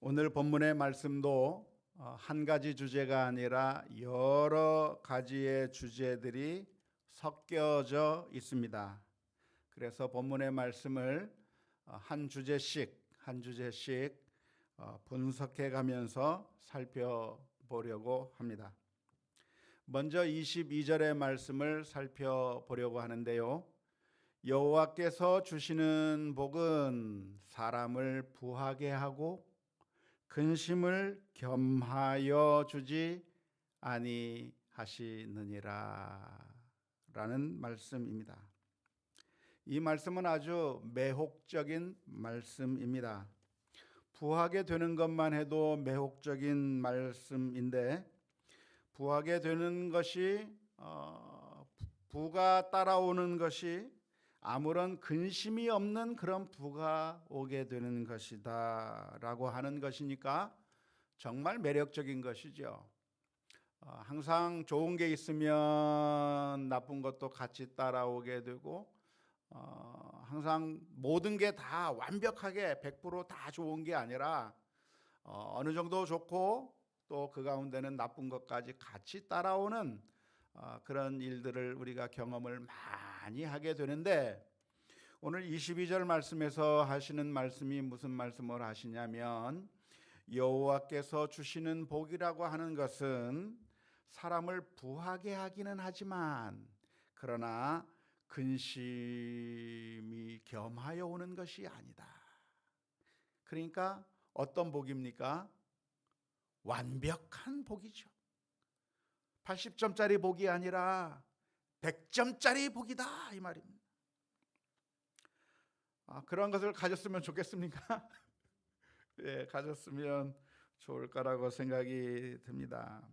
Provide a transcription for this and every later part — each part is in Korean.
오늘 본문의 말씀도 한 가지 주제가 아니라 여러 가지의 주제들이 섞여져 있습니다. 그래서 본문의 말씀을 한 주제씩 분석해 가면서 살펴보려고 합니다. 먼저 22절의 말씀을 살펴보려고 하는데요. 여호와께서 주시는 복은 사람을 부하게 하고 근심을 겸하여 주지 아니하시느니라 라는 말씀입니다. 이 말씀은 아주 매혹적인 말씀입니다. 부하게 되는 것만 해도 매혹적인 말씀인데, 부하게 되는 것이 부가 따라오는 것이 아무런 근심이 없는 그런 부가 오게 되는 것이다 라고 하는 것이니까 정말 매력적인 것이죠. 항상 좋은 게 있으면 나쁜 것도 같이 따라오게 되고, 항상 모든 게 다 완벽하게 100%다 좋은 게 아니라 어느 정도 좋고 또 그 가운데는 나쁜 것까지 같이 따라오는 그런 일들을 우리가 경험을 많이 하게 되는데, 오늘 22절 말씀에서 하시는 말씀이 무슨 말씀을 하시냐면, 여호와께서 주시는 복이라고 하는 것은 사람을 부하게 하기는 하지만 그러나 근심이 겸하여 오는 것이 아니다. 그러니까 어떤 복입니까? 완벽한 복이죠. 80점짜리 복이 아니라 100점짜리 복이다 이 말입니다. 그런 것을 가졌으면 좋겠습니까? 예, 가졌으면 좋을 거라고 생각이 듭니다.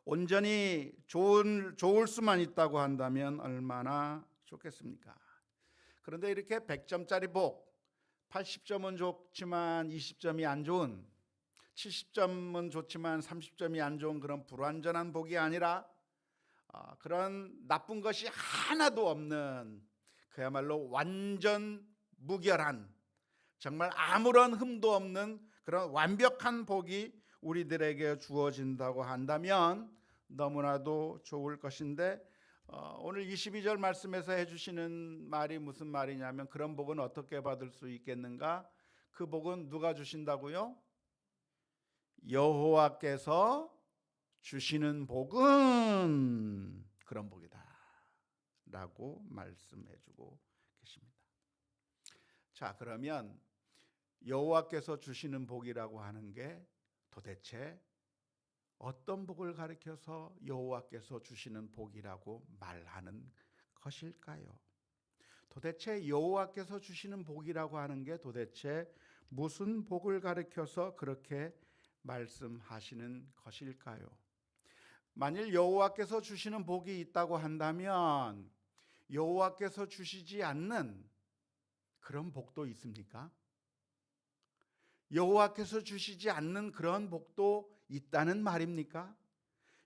온전히 좋을 수만 있다고 한다면 얼마나 좋겠습니까? 그런데 이렇게 100점짜리 복, 80점은 좋지만 20점이 안 좋은, 70점은 좋지만 30점이 안 좋은 그런 불완전한 복이 아니라 그런 나쁜 것이 하나도 없는, 그야말로 완전 무결한, 정말 아무런 흠도 없는 그런 완벽한 복이 우리들에게 주어진다고 한다면 너무나도 좋을 것인데, 오늘 22절 말씀에서 해주시는 말이 무슨 말이냐면, 그런 복은 어떻게 받을 수 있겠는가? 그 복은 누가 주신다고요? 여호와께서 주시는 복은 그런 복이다 라고 말씀해주고 계십니다. 자, 그러면 여호와께서 주시는 복이라고 하는 게 도대체 어떤 복을 가리켜서 여호와께서 주시는 복이라고 말하는 것일까요? 도대체 여호와께서 주시는 복이라고 하는 게 도대체 무슨 복을 가리켜서 그렇게 말씀하시는 것일까요? 만일 여호와께서 주시는 복이 있다고 한다면 여호와께서 주시지 않는 그런 복도 있습니까? 여호와께서 주시지 않는 그런 복도 있다는 말입니까?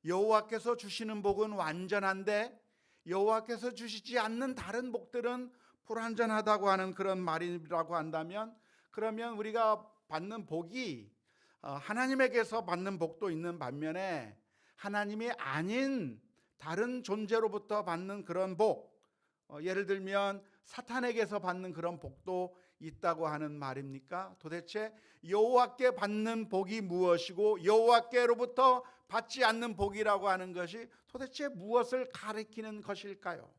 여호와께서 주시는 복은 완전한데 여호와께서 주시지 않는 다른 복들은 불완전하다고 하는 그런 말이라고 한다면, 그러면 우리가 받는 복이 하나님에게서 받는 복도 있는 반면에 하나님이 아닌 다른 존재로부터 받는 그런 복, 예를 들면 사탄에게서 받는 그런 복도 있다고 하는 말입니까? 도대체 여호와께 받는 복이 무엇이고 여호와께로부터 받지 않는 복이라고 하는 것이 도대체 무엇을 가리키는 것일까요?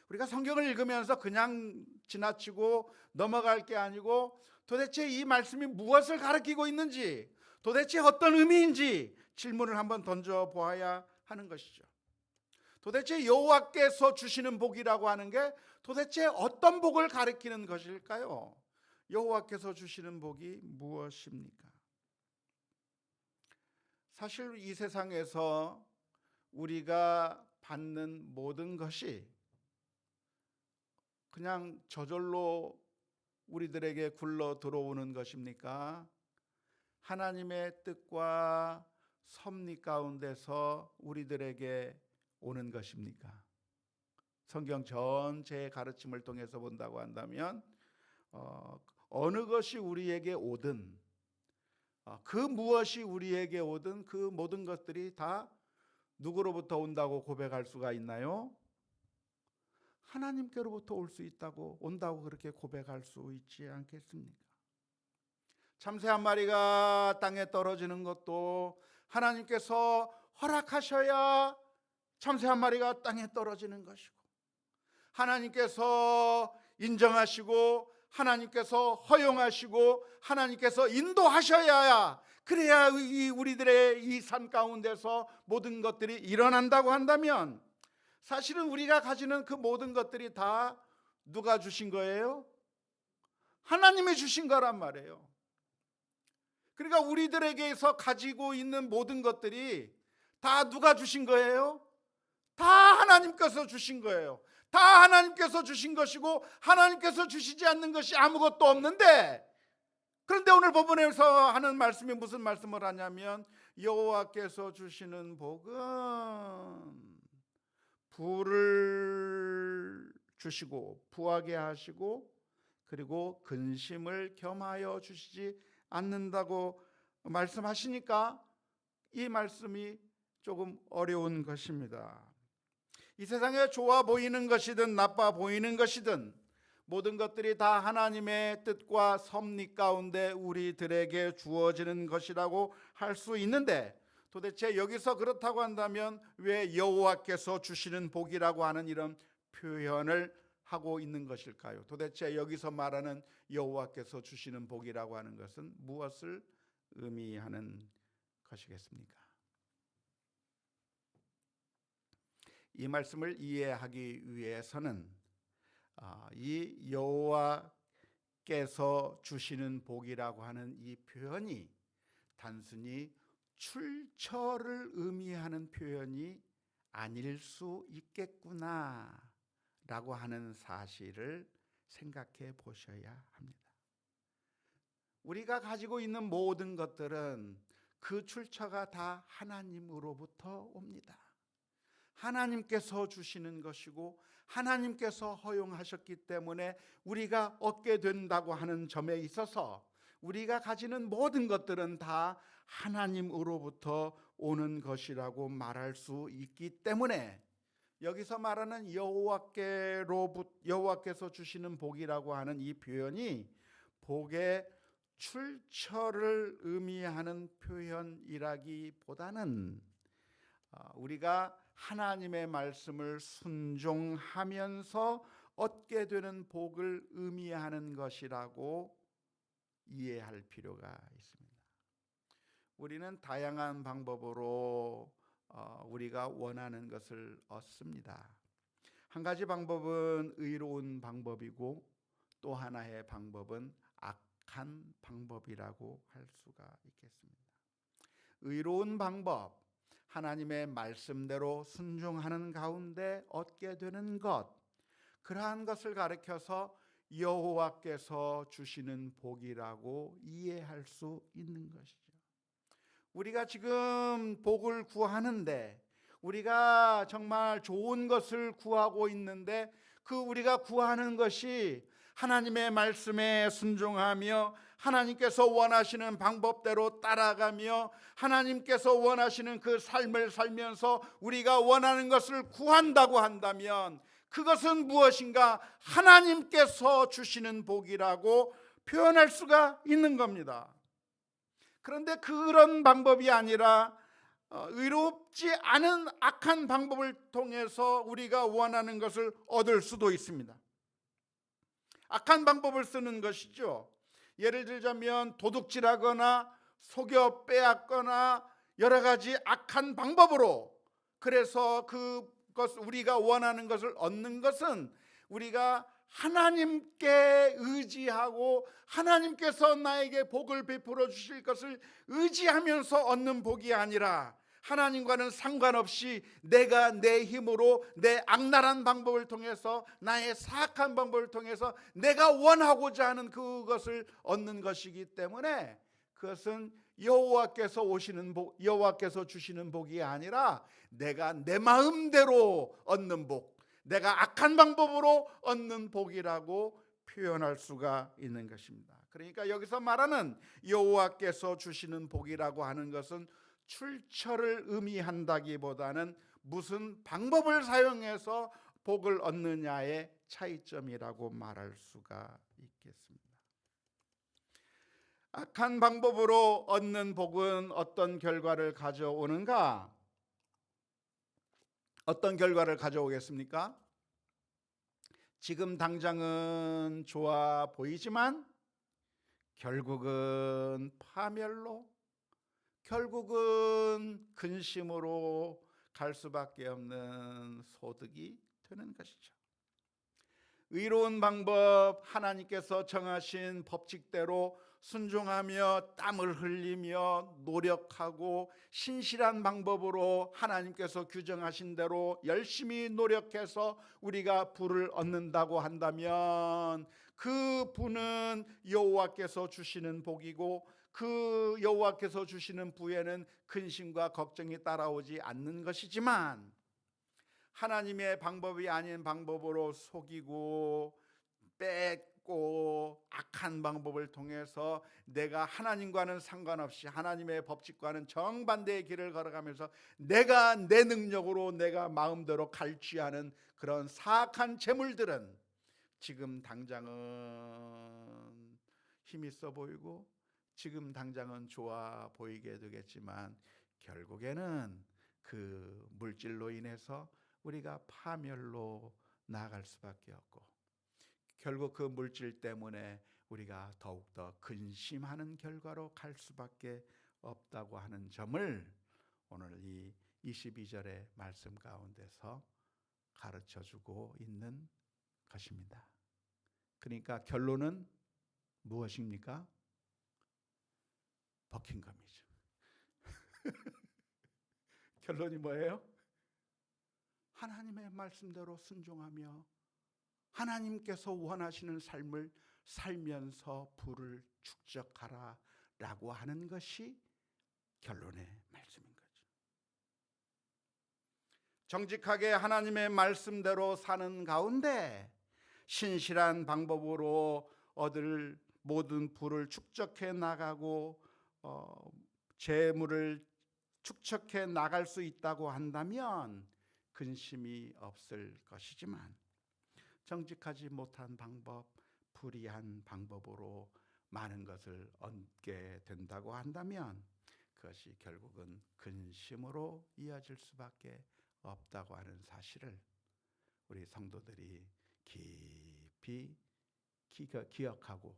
우리가 성경을 읽으면서 그냥 지나치고 넘어갈 게 아니고 도대체 이 말씀이 무엇을 가리키고 있는지, 도대체 어떤 의미인지 질문을 한번 던져보아야 하는 것이죠. 도대체 여호와께서 주시는 복이라고 하는 게 도대체 어떤 복을 가리키는 것일까요? 여호와께서 주시는 복이 무엇입니까? 사실 이 세상에서 우리가 받는 모든 것이 그냥 저절로 우리들에게 굴러 들어오는 것입니까? 하나님의 뜻과 섭리 가운데서 우리들에게 오는 것입니까? 성경 전체의 가르침을 통해서 본다고 한다면 어느 것이 우리에게 오든, 그 무엇이 우리에게 오든 그 모든 것들이 다 누구로부터 온다고 고백할 수가 있나요? 하나님께로부터 온다고 그렇게 고백할 수 있지 않겠습니까? 참새 한 마리가 땅에 떨어지는 것도 하나님께서 허락하셔야 참새 한 마리가 땅에 떨어지는 것이고, 하나님께서 인정하시고 하나님께서 허용하시고 하나님께서 인도하셔야, 그래야 우리들의 이 삶 가운데서 모든 것들이 일어난다고 한다면, 사실은 우리가 가지는 그 모든 것들이 다 누가 주신 거예요? 하나님이 주신 거란 말이에요. 그러니까 우리들에게서 가지고 있는 모든 것들이 다 누가 주신 거예요? 다 하나님께서 주신 거예요. 다 하나님께서 주신 것이고 하나님께서 주시지 않는 것이 아무것도 없는데, 그런데 오늘 본문에서 하는 말씀이 무슨 말씀을 하냐면, 여호와께서 주시는 복은 부를 주시고 부하게 하시고 그리고 근심을 겸하여 주시지 않는다고 말씀하시니까 이 말씀이 조금 어려운 것입니다. 이 세상에 좋아 보이는 것이든 나빠 보이는 것이든 모든 것들이 다 하나님의 뜻과 섭리 가운데 우리들에게 주어지는 것이라고 할 수 있는데, 도대체 여기서 그렇다고 한다면 왜 여호와께서 주시는 복이라고 하는 이런 표현을 하고 있는 것일까요? 도대체 여기서 말하는 여호와께서 주시는 복이라고 하는 것은 무엇을 의미하는 것이겠습니까? 이 말씀을 이해하기 위해서는 이 여호와께서 주시는 복이라고 하는 이 표현이 단순히 출처를 의미하는 표현이 아닐 수 있겠구나 라고 하는 사실을 생각해 보셔야 합니다. 우리가 가지고 있는 모든 것들은 그 출처가 다 하나님으로부터 옵니다. 하나님께서 주시는 것이고 하나님께서 허용하셨기 때문에 우리가 얻게 된다고 하는 점에 있어서 우리가 가지는 모든 것들은 다 하나님으로부터 오는 것이라고 말할 수 있기 때문에, 여기서 말하는 여호와께서 주시는 복이라고 하는 이 표현이 복의 출처를 의미하는 표현이라기보다는 우리가 하나님의 말씀을 순종하면서 얻게 되는 복을 의미하는 것이라고 이해할 필요가 있습니다. 우리는 다양한 방법으로 우리가 원하는 것을 얻습니다. 한 가지 방법은 의로운 방법이고 또 하나의 방법은 악한 방법이라고 할 수가 있겠습니다. 의로운 방법, 하나님의 말씀대로 순종하는 가운데 얻게 되는 것, 그러한 것을 가리켜서 여호와께서 주시는 복이라고 이해할 수 있는 것이죠. 우리가 지금 복을 구하는데, 우리가 정말 좋은 것을 구하고 있는데, 그 우리가 구하는 것이 하나님의 말씀에 순종하며 하나님께서 원하시는 방법대로 따라가며 하나님께서 원하시는 그 삶을 살면서 우리가 원하는 것을 구한다고 한다면, 그것은 무엇인가? 하나님께서 주시는 복이라고 표현할 수가 있는 겁니다. 그런데 그런 방법이 아니라 의롭지 않은 악한 방법을 통해서 우리가 원하는 것을 얻을 수도 있습니다. 악한 방법을 쓰는 것이죠. 예를 들자면 도둑질하거나 속여 빼앗거나 여러 가지 악한 방법으로, 그래서 우리가 원하는 것을 얻는 것은 우리가 하나님께 의지하고 하나님께서 나에게 복을 베풀어 주실 것을 의지하면서 얻는 복이 아니라, 하나님과는 상관없이 내가 내 힘으로 내 악랄한 방법을 통해서, 나의 사악한 방법을 통해서 내가 원하고자 하는 그것을 얻는 것이기 때문에, 그것은 여호와께서 주시는 복이 아니라 내가 내 마음대로 얻는 복, 내가 악한 방법으로 얻는 복이라고 표현할 수가 있는 것입니다. 그러니까 여기서 말하는 여호와께서 주시는 복이라고 하는 것은 출처를 의미한다기보다는 무슨 방법을 사용해서 복을 얻느냐의 차이점이라고 말할 수가 있겠습니다. 악한 방법으로 얻는 복은 어떤 결과를 가져오는가? 어떤 결과를 가져오겠습니까? 지금 당장은 좋아 보이지만 결국은 파멸로, 결국은 근심으로 갈 수밖에 없는 소득이 되는 것이죠. 의로운 방법, 하나님께서 정하신 법칙대로 순종하며 땀을 흘리며 노력하고 신실한 방법으로 하나님께서 규정하신 대로 열심히 노력해서 우리가 부를 얻는다고 한다면 그 부는 여호와께서 주시는 복이고, 그 여호와께서 주시는 부에는 근심과 걱정이 따라오지 않는 것이지만, 하나님의 방법이 아닌 방법으로 속이고 뺏고 악한 방법을 통해서 내가 하나님과는 상관없이 하나님의 법칙과는 정반대의 길을 걸어가면서 내가 내 능력으로 내가 마음대로 갈취하는 그런 사악한 재물들은 지금 당장은 힘 있어 보이고 지금 당장은 좋아 보이게 되겠지만 결국에는 그 물질로 인해서 우리가 파멸로 나아갈 수밖에 없고, 결국 그 물질 때문에 우리가 더욱더 근심하는 결과로 갈 수밖에 없다고 하는 점을 오늘 이 22절의 말씀 가운데서 가르쳐주고 있는 것입니다. 그러니까 결론은 무엇입니까? 버킹엄이죠. 결론이 뭐예요? 하나님의 말씀대로 순종하며 하나님께서 원하시는 삶을 살면서 부를 축적하라 라고 하는 것이 결론의 말씀인 거죠. 정직하게 하나님의 말씀대로 사는 가운데 신실한 방법으로 얻을 모든 부를 축적해 나가고 재물을 축적해 나갈 수 있다고 한다면 근심이 없을 것이지만, 정직하지 못한 방법, 불의한 방법으로 많은 것을 얻게 된다고 한다면 그것이 결국은 근심으로 이어질 수밖에 없다고 하는 사실을 우리 성도들이 깊이 기억하고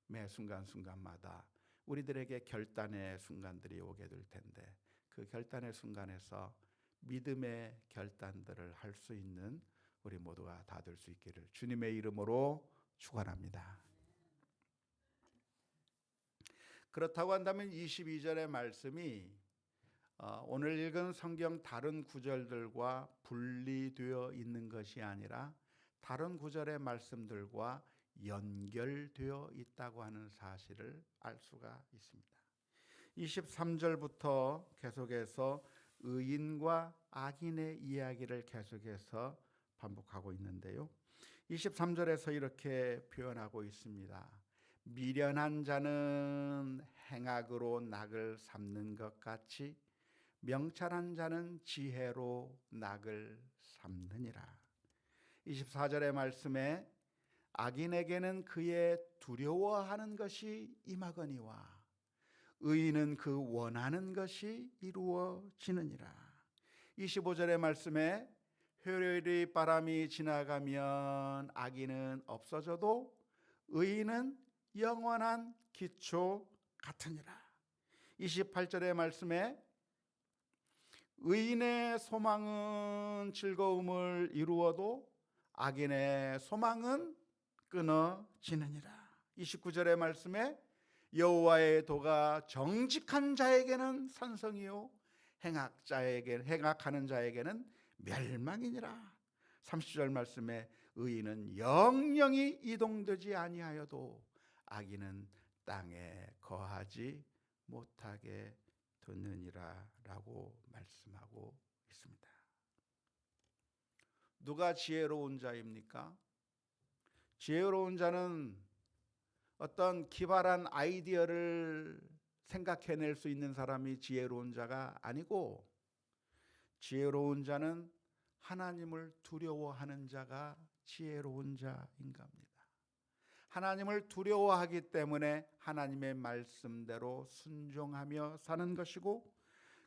매 순간순간마다 우리들에게 결단의 순간들이 오게 될 텐데, 그 결단의 순간에서 믿음의 결단들을 할 수 있는 우리 모두가 다 될 수 있기를 주님의 이름으로 축원합니다. 그렇다고 한다면 22절의 말씀이 오늘 읽은 성경 다른 구절들과 분리되어 있는 것이 아니라 다른 구절의 말씀들과 연결되어 있다고 하는 사실을 알 수가 있습니다. 23절부터 계속해서 의인과 악인의 이야기를 계속해서 반복하고 있는데요, 23절에서 이렇게 표현하고 있습니다. 미련한 자는 행악으로 낙을 삼는 것 같이 명철한 자는 지혜로 낙을 삼느니라. 24절의 말씀에 악인에게는 그의 두려워하는 것이 임하거니와 의인은 그 원하는 것이 이루어지느니라. 25절의 말씀에 회오리 바람이 지나가면 악인은 없어져도 의인은 영원한 기초 같으니라. 28절의 말씀에 의인의 소망은 즐거움을 이루어도 악인의 소망은 끊어지느니라. 29절의 말씀에 여호와의 도가 정직한 자에게는 선성이요 행악하는 자에게는 멸망이니라. 30절 말씀에 의인은 영영이 이동되지 아니하여도 악인은 땅에 거하지 못하게 되느니라 라고 말씀하고 있습니다. 누가 지혜로운 자입니까? 지혜로운 자는 어떤 기발한 아이디어를 생각해낼 수 있는 사람이 지혜로운 자가 아니고, 지혜로운 자는 하나님을 두려워하는 자가 지혜로운 자인 겁니다. 하나님을 두려워하기 때문에 하나님의 말씀대로 순종하며 사는 것이고,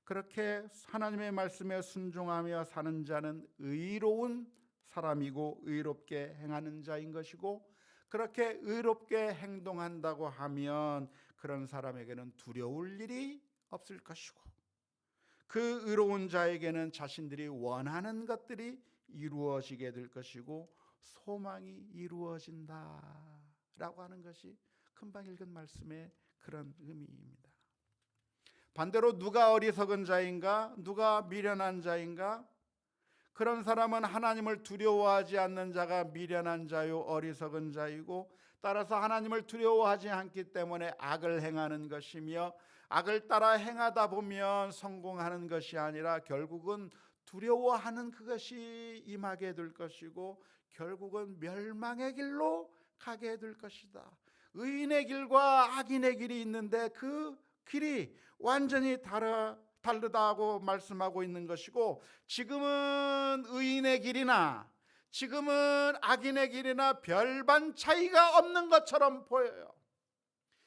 그렇게 하나님의 말씀에 순종하며 사는 자는 의로운 사람이고 의롭게 행하는 자인 것이고, 그렇게 의롭게 행동한다고 하면 그런 사람에게는 두려울 일이 없을 것이고, 그 의로운 자에게는 자신들이 원하는 것들이 이루어지게 될 것이고 소망이 이루어진다라고 하는 것이 금방 읽은 말씀의 그런 의미입니다. 반대로 누가 어리석은 자인가, 누가 미련한 자인가? 그런 사람은 하나님을 두려워하지 않는 자가 미련한 자요 어리석은 자이고, 따라서 하나님을 두려워하지 않기 때문에 악을 행하는 것이며, 악을 따라 행하다 보면 성공하는 것이 아니라 결국은 두려워하는 그것이 임하게 될 것이고 결국은 멸망의 길로 가게 될 것이다. 의인의 길과 악인의 길이 있는데 그 길이 완전히 다르다고 말씀하고 있는 것이고, 지금은 의인의 길이나 지금은 악인의 길이나 별반 차이가 없는 것처럼 보여요.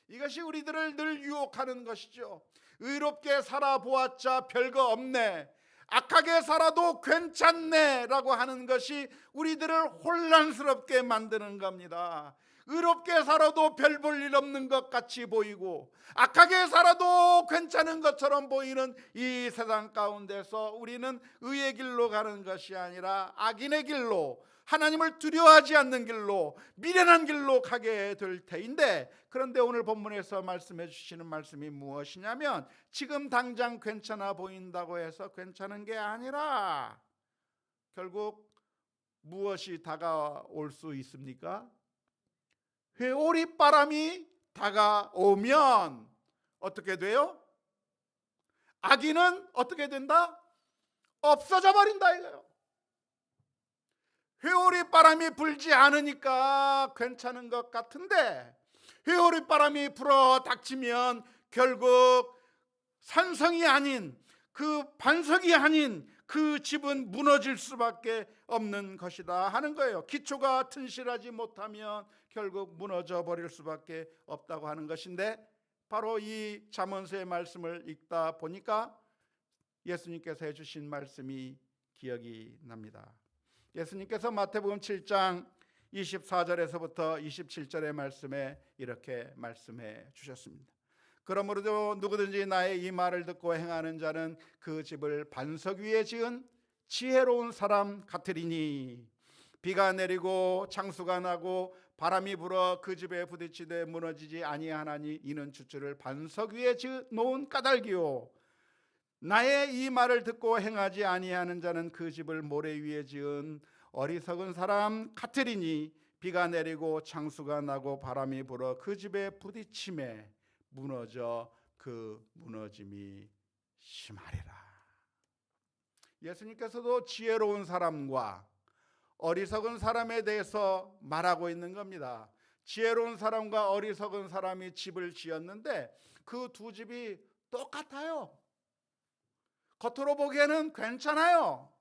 이것이 우리들을 늘 유혹하는 것이죠. 의롭게 살아보았자 별거 없네, 악하게 살아도 괜찮네 라고 하는 것이 우리들을 혼란스럽게 만드는 겁니다. 의롭게 살아도 별 볼 일 없는 것 같이 보이고 악하게 살아도 괜찮은 것처럼 보이는 이 세상 가운데서 우리는 의의 길로 가는 것이 아니라 악인의 길로, 하나님을 두려워하지 않는 길로, 미련한 길로 가게 될 테인데, 그런데 오늘 본문에서 말씀해 주시는 말씀이 무엇이냐면, 지금 당장 괜찮아 보인다고 해서 괜찮은 게 아니라 결국 무엇이 다가올 수 있습니까? 회오리 바람이 다가오면 어떻게 돼요? 악인은 어떻게 된다? 없어져 버린다 이거예요. 회오리 바람이 불지 않으니까 괜찮은 것 같은데, 회오리 바람이 불어 닥치면 결국 산성이 아닌, 그 반석이 아닌 그 집은 무너질 수밖에 없는 것이다 하는 거예요. 기초가 튼실하지 못하면 결국 무너져 버릴 수밖에 없다고 하는 것인데, 바로 이 잠언서의 말씀을 읽다 보니까 예수님께서 해주신 말씀이 기억이 납니다. 예수님께서 마태복음 7장 24절에서부터 27절의 말씀에 이렇게 말씀해 주셨습니다. 그러므로 누구든지 나의 이 말을 듣고 행하는 자는 그 집을 반석 위에 지은 지혜로운 사람 같으리니, 비가 내리고 창수가 나고 바람이 불어 그 집에 부딪히되 무너지지 아니하나니 이는 주추를 반석 위에 놓은 까닭이요, 나의 이 말을 듣고 행하지 아니하는 자는 그 집을 모래 위에 지은 어리석은 사람 같으리니, 비가 내리고 창수가 나고 바람이 불어 그 집에 부딪힘에 무너져 그 무너짐이 심하리라. 예수님께서도 지혜로운 사람과 어리석은 사람에 대해서 말하고 있는 겁니다. 지혜로운 사람과 어리석은 사람이 집을 지었는데 그 두 집이 똑같아요. 겉으로 보기에는 괜찮아요.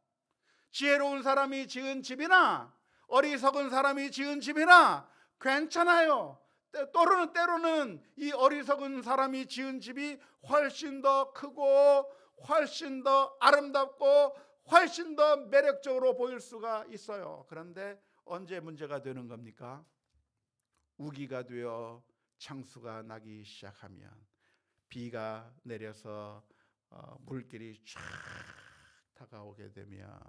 지혜로운 사람이 지은 집이나 어리석은 사람이 지은 집이나 괜찮아요. 때로는 이 어리석은 사람이 지은 집이 훨씬 더 크고 훨씬 더 아름답고 훨씬 더 매력적으로 보일 수가 있어요. 그런데 언제 문제가 되는 겁니까? 우기가 되어 창수가 나기 시작하면, 비가 내려서 물길이 쫙 다가오게 되면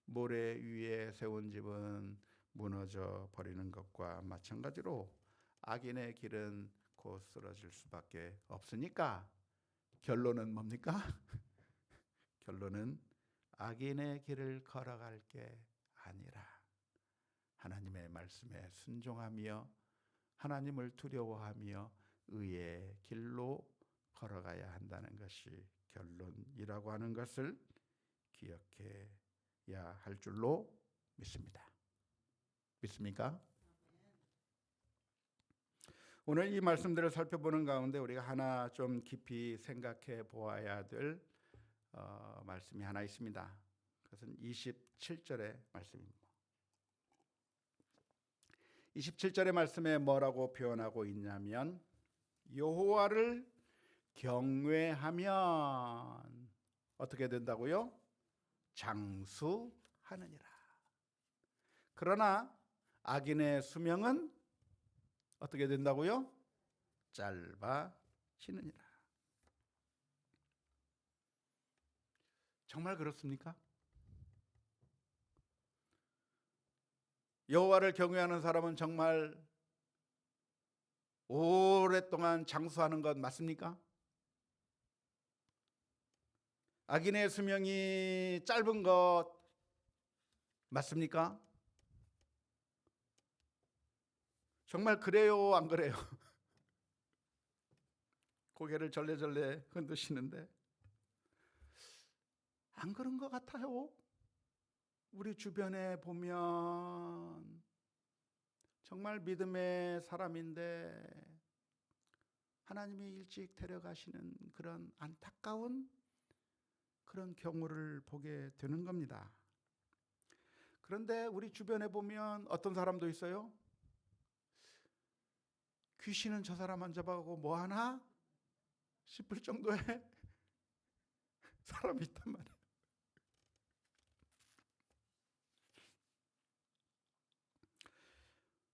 모래 위에 세운 집은 무너져 버리는 것과 마찬가지로 악인의 길은 곧 쓰러질 수밖에 없으니까 결론은 뭡니까? 결론은 악인의 길을 걸어갈 게 아니라 하나님의 말씀에 순종하며 하나님을 두려워하며 의의 길로 걸어가야 한다는 것이 결론이라고 하는 것을 기억해야 할 줄로 믿습니다. 믿습니까? 오늘 이 말씀들을 살펴보는 가운데 우리가 하나 좀 깊이 생각해 보아야 될 말씀이 하나 있습니다. 그것은 27절의 말씀입니다. 27절의 말씀에 뭐라고 표현하고 있냐면 여호와를 경외하면 어떻게 된다고요? 장수하느니라. 그러나 악인의 수명은 어떻게 된다고요? 짧아지느니라. 정말 그렇습니까? 여호와를 경외하는 사람은 정말 오랫동안 장수하는 것 맞습니까? 악인의 수명이 짧은 것 맞습니까? 정말 그래요, 안 그래요? 고개를 절레절레 흔드시는데 안 그런 것 같아요. 우리 주변에 보면 정말 믿음의 사람인데 하나님이 일찍 데려가시는 그런 안타까운 그런 경우를 보게 되는 겁니다. 그런데 우리 주변에 보면 어떤 사람도 있어요. 귀신은 저 사람 안 잡아가고 뭐 하나 싶을 정도의 사람이 있단 말이에요.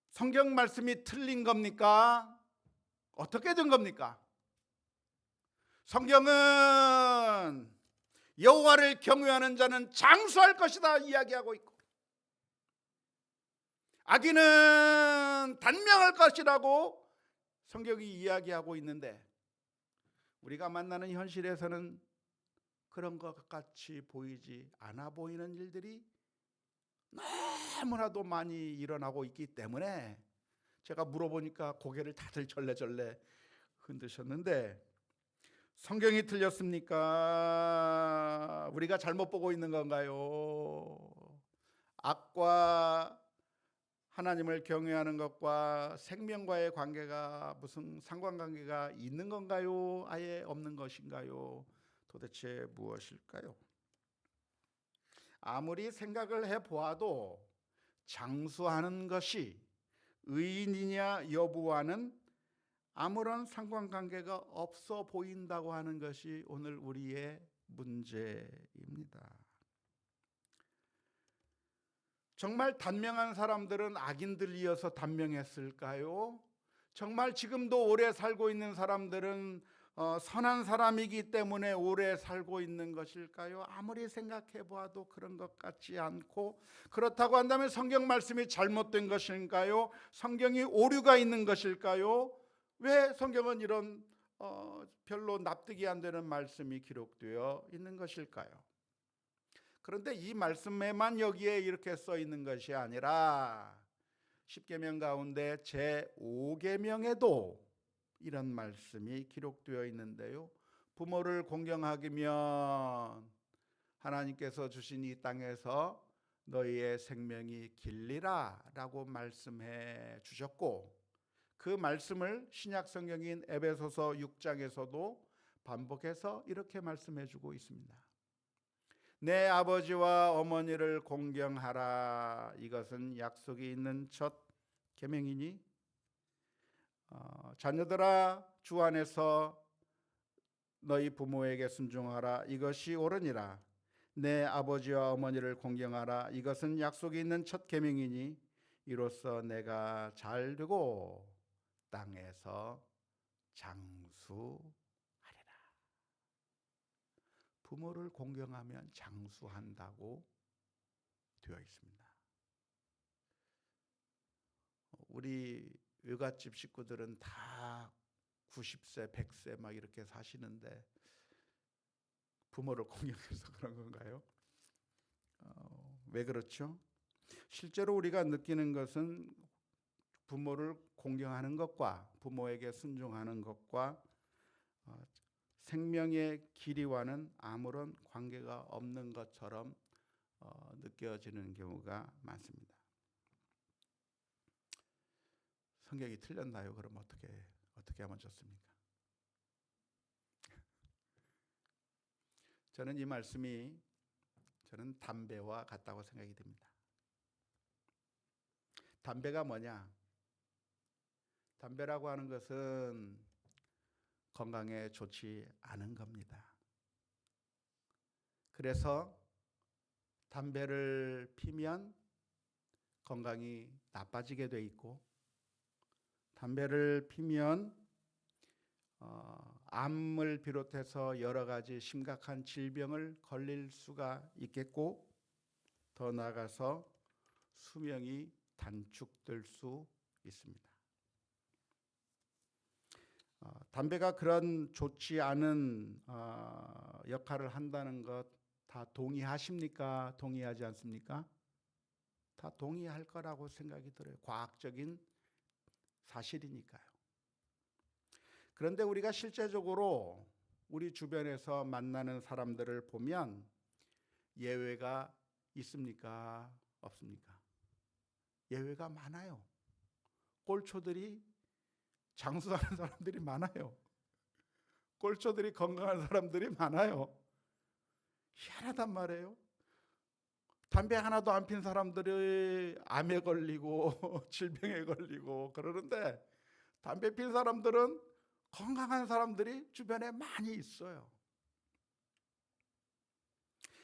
성경 말씀이 틀린 겁니까? 어떻게 된 겁니까? 성경은 여호와를 경외하는 자는 장수할 것이다 이야기하고 있고, 악인은 단명할 것이라고 성경이 이야기하고 있는데 우리가 만나는 현실에서는 그런 것 같이 보이지 않아 보이는 일들이 너무나도 많이 일어나고 있기 때문에 제가 물어보니까 고개를 다들 절레절레 흔드셨는데 성경이 틀렸습니까? 우리가 잘못 보고 있는 건가요? 악과 하나님을 경외하는 것과 생명과의 관계가 무슨 상관관계가 있는 건가요? 아예 없는 것인가요? 도대체 무엇일까요? 아무리 생각을 해보아도 장수하는 것이 의인이냐 여부와는 아무런 상관관계가 없어 보인다고 하는 것이 오늘 우리의 문제입니다. 정말 단명한 사람들은 악인들이어서 단명했을까요? 정말 지금도 오래 살고 있는 사람들은 선한 사람이기 때문에 오래 살고 있는 것일까요? 아무리 생각해 보아도 그런 것 같지 않고, 그렇다고 한다면 성경 말씀이 잘못된 것일까요? 성경이 오류가 있는 것일까요? 왜 성경은 이런 별로 납득이 안 되는 말씀이 기록되어 있는 것일까요? 그런데 이 말씀에만 여기에 이렇게 써 있는 것이 아니라 10계명 가운데 제5계명에도 이런 말씀이 기록되어 있는데요. 부모를 공경하기면 하나님께서 주신 이 땅에서 너희의 생명이 길리라 라고 말씀해 주셨고, 그 말씀을 신약 성경인 에베소서 6장에서도 반복해서 이렇게 말씀해 주고 있습니다. 내 아버지와 어머니를 공경하라. 이것은 약속이 있는 첫 계명이니 자녀들아 주 안에서 너희 부모에게 순종하라. 이것이 옳으니라. 내 아버지와 어머니를 공경하라. 이것은 약속이 있는 첫 계명이니 이로써 내가 잘 되고 땅에서 장수하리라. 부모를 공경하면 장수한다고 되어 있습니다. 우리 외갓집 식구들은 다 90세, 100세 막 이렇게 사시는데 부모를 공경해서 그런 건가요? 왜 그렇죠? 실제로 우리가 느끼는 것은 부모를 공경하는 것과 부모에게 순종하는 것과 생명의 길이와는 아무런 관계가 없는 것처럼 느껴지는 경우가 많습니다. 성경이 틀렸나요? 그럼 어떻게 하면 좋습니까? 저는 이 말씀이 담배와 같다고 생각이 듭니다. 담배가 뭐냐? 담배라고 하는 것은 건강에 좋지 않은 겁니다. 그래서 담배를 피면 건강이 나빠지게 돼 있고, 담배를 피면 암을 비롯해서 여러 가지 심각한 질병을 걸릴 수가 있겠고, 더 나아가서 수명이 단축될 수 있습니다. 담배가 그런 좋지 않은 역할을 한다는 것 다 동의하십니까? 동의하지 않습니까? 다 동의할 거라고 생각이 들어요. 과학적인 사실이니까요. 그런데 우리가 실제적으로 우리 주변에서 만나는 사람들을 보면 예외가 있습니까? 없습니까? 예외가 많아요. 꼴초들이 장수하는 사람들이 많아요. 꼴초들이 건강한 사람들이 많아요. 희한하단 말이에요. 담배 하나도 안 핀 사람들이 암에 걸리고 질병에 걸리고 그러는데, 담배 핀 사람들은 건강한 사람들이 주변에 많이 있어요.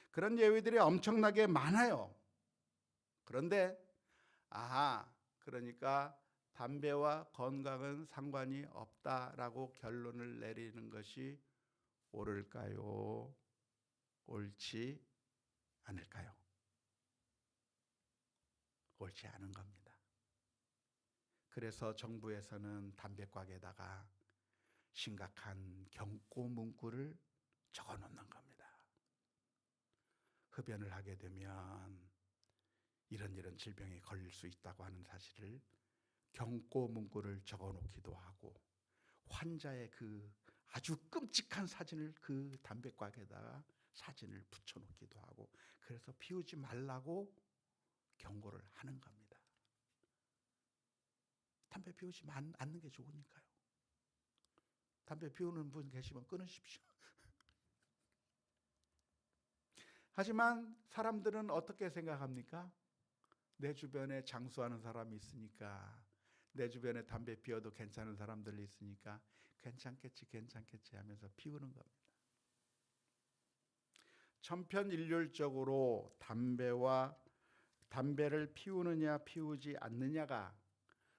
그런 예외들이 엄청나게 많아요. 그런데 그러니까 담배와 건강은 상관이 없다라고 결론을 내리는 것이 옳을까요? 옳지 않을까요? 옳지 않은 겁니다. 그래서 정부에서는 담배곽에다가 심각한 경고 문구를 적어 놓는 겁니다. 흡연을 하게 되면 이런 질병에 걸릴 수 있다고 하는 사실을 경고 문구를 적어 놓기도 하고, 환자의 그 아주 끔찍한 사진을 그 담배곽에다가 사진을 붙여 놓기도 하고, 그래서 피우지 말라고 경고를 하는 겁니다. 담배 피우지 않는 게 좋으니까요. 담배 피우는 분 계시면 끊으십시오. 하지만 사람들은 어떻게 생각합니까? 내 주변에 장수하는 사람이 있으니까, 내 주변에 담배 피워도 괜찮은 사람들이 있으니까 괜찮겠지 하면서 피우는 겁니다. 천편일률적으로 담배를 피우느냐 피우지 않느냐가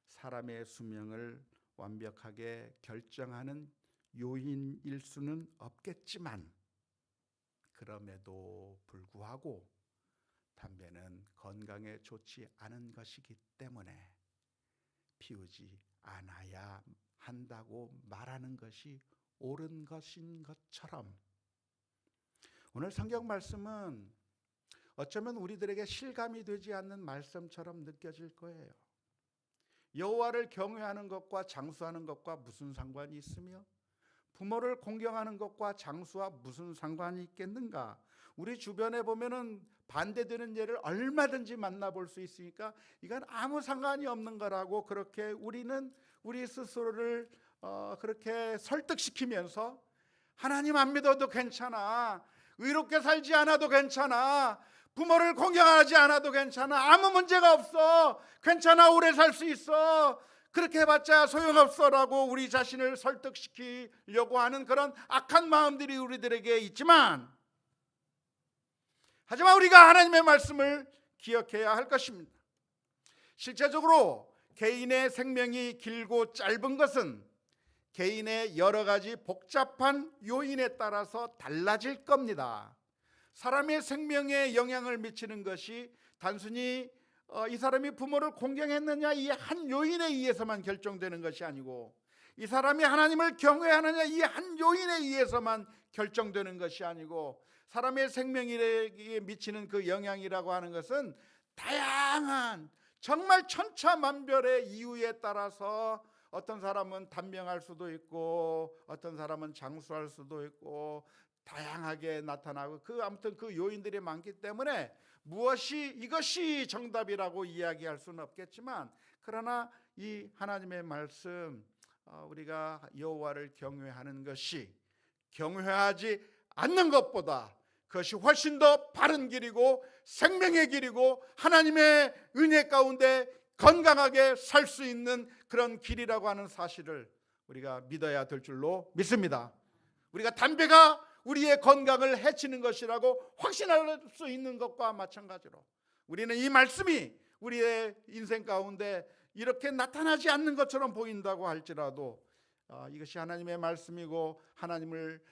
사람의 수명을 완벽하게 결정하는 요인일 수는 없겠지만, 그럼에도 불구하고 담배는 건강에 좋지 않은 것이기 때문에 피우지 않아야 한다고 말하는 것이 옳은 것인 것처럼, 오늘 성경 말씀은 어쩌면 우리들에게 실감이 되지 않는 말씀처럼 느껴질 거예요. 여호와를 경외하는 것과 장수하는 것과 무슨 상관이 있으며, 부모를 공경하는 것과 장수와 무슨 상관이 있겠는가? 우리 주변에 보면은 반대되는 예를 얼마든지 만나볼 수 있으니까 이건 아무 상관이 없는 거라고, 그렇게 우리는 우리 스스로를 그렇게 설득시키면서 하나님 안 믿어도 괜찮아, 의롭게 살지 않아도 괜찮아, 부모를 공경하지 않아도 괜찮아, 아무 문제가 없어, 괜찮아, 오래 살 수 있어, 그렇게 해봤자 소용없어라고 우리 자신을 설득시키려고 하는 그런 악한 마음들이 우리들에게 있지만, 하지만 우리가 하나님의 말씀을 기억해야 할 것입니다. 실제적으로 개인의 생명이 길고 짧은 것은 개인의 여러 가지 복잡한 요인에 따라서 달라질 겁니다. 사람의 생명에 영향을 미치는 것이 단순히 이 사람이 부모를 공경했느냐 이 한 요인에 의해서만 결정되는 것이 아니고, 이 사람이 하나님을 경외하느냐 이 한 요인에 의해서만 결정되는 것이 아니고, 사람의 생명에 미치는 그 영향이라고 하는 것은 다양한 정말 천차만별의 이유에 따라서, 어떤 사람은 단명할 수도 있고 어떤 사람은 장수할 수도 있고 다양하게 나타나고, 아무튼 그 요인들이 많기 때문에 이것이 정답이라고 이야기할 수는 없겠지만, 그러나 이 하나님의 말씀, 우리가 여호와를 경외하는 것이 경외하지 않는 것보다 그것이 훨씬 더 바른 길이고 생명의 길이고 하나님의 은혜 가운데 건강하게 살 수 있는 그런 길이라고 하는 사실을 우리가 믿어야 될 줄로 믿습니다. 우리가 담배가 우리의 건강을 해치는 것이라고 확신할 수 있는 것과 마찬가지로 우리는 이 말씀이 우리의 인생 가운데 이렇게 나타나지 않는 것처럼 보인다고 할지라도 이것이 하나님의 말씀이고 하나님을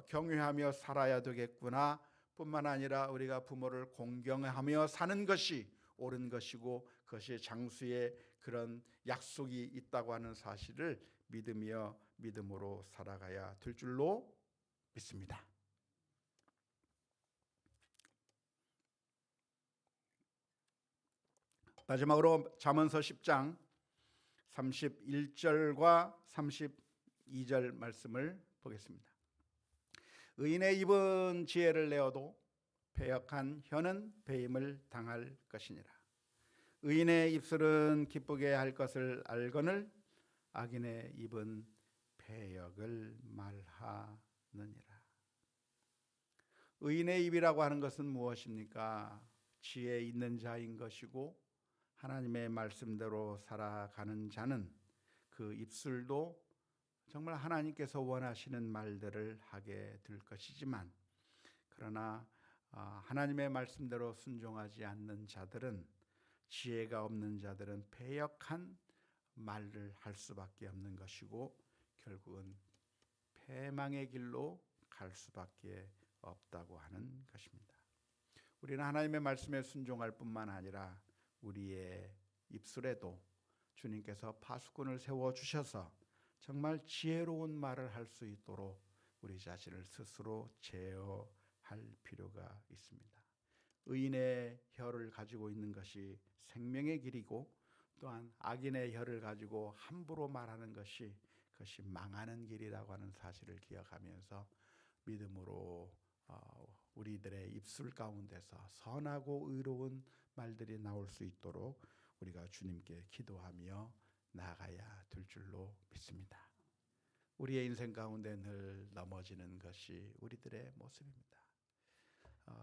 경외하며 살아야 되겠구나 뿐만 아니라 우리가 부모를 공경하며 사는 것이 옳은 것이고 그것이 장수의 그런 약속이 있다고 하는 사실을 믿으며 믿음으로 살아가야 될 줄로 믿습니다. 마지막으로 잠언서 10장 31절과 32절 말씀을 보겠습니다. 의인의 입은 지혜를 내어도 패역한 혀는 배임을 당할 것이니라. 의인의 입술은 기쁘게 할 것을 알거늘 악인의 입은 패역을 말하느니라. 의인의 입이라고 하는 것은 무엇입니까? 지혜 있는 자인 것이고 하나님의 말씀대로 살아가는 자는 그 입술도 정말 하나님께서 원하시는 말들을 하게 될 것이지만, 그러나 하나님의 말씀대로 순종하지 않는 자들은, 지혜가 없는 자들은 패역한 말을 할 수밖에 없는 것이고 결국은 패망의 길로 갈 수밖에 없다고 하는 것입니다. 우리는 하나님의 말씀에 순종할 뿐만 아니라 우리의 입술에도 주님께서 파수꾼을 세워주셔서 정말 지혜로운 말을 할 수 있도록 우리 자신을 스스로 제어할 필요가 있습니다. 의인의 혀를 가지고 있는 것이 생명의 길이고, 또한 악인의 혀를 가지고 함부로 말하는 것이 그것이 망하는 길이라고 하는 사실을 기억하면서 믿음으로 우리들의 입술 가운데서 선하고 의로운 말들이 나올 수 있도록 우리가 주님께 기도하며 나아가야 될 줄로 믿습니다. 우리의 인생 가운데 늘 넘어지는 것이 우리들의 모습입니다.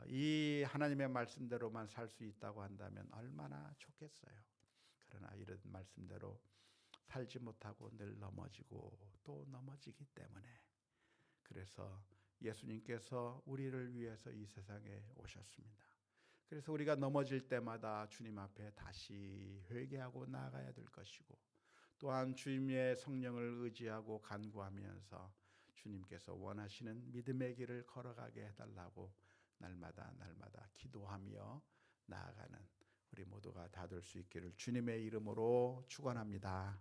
이 하나님의 말씀대로만 살 수 있다고 한다면 얼마나 좋겠어요. 그러나 이런 말씀대로 살지 못하고 늘 넘어지고 또 넘어지기 때문에, 그래서 예수님께서 우리를 위해서 이 세상에 오셨습니다. 그래서 우리가 넘어질 때마다 주님 앞에 다시 회개하고 나아가야 될 것이고, 또한 주님의 성령을 의지하고 간구하면서 주님께서 원하시는 믿음의 길을 걸어가게 해달라고 날마다 기도하며 나아가는 우리 모두가 다 될 수 있기를 주님의 이름으로 축원합니다.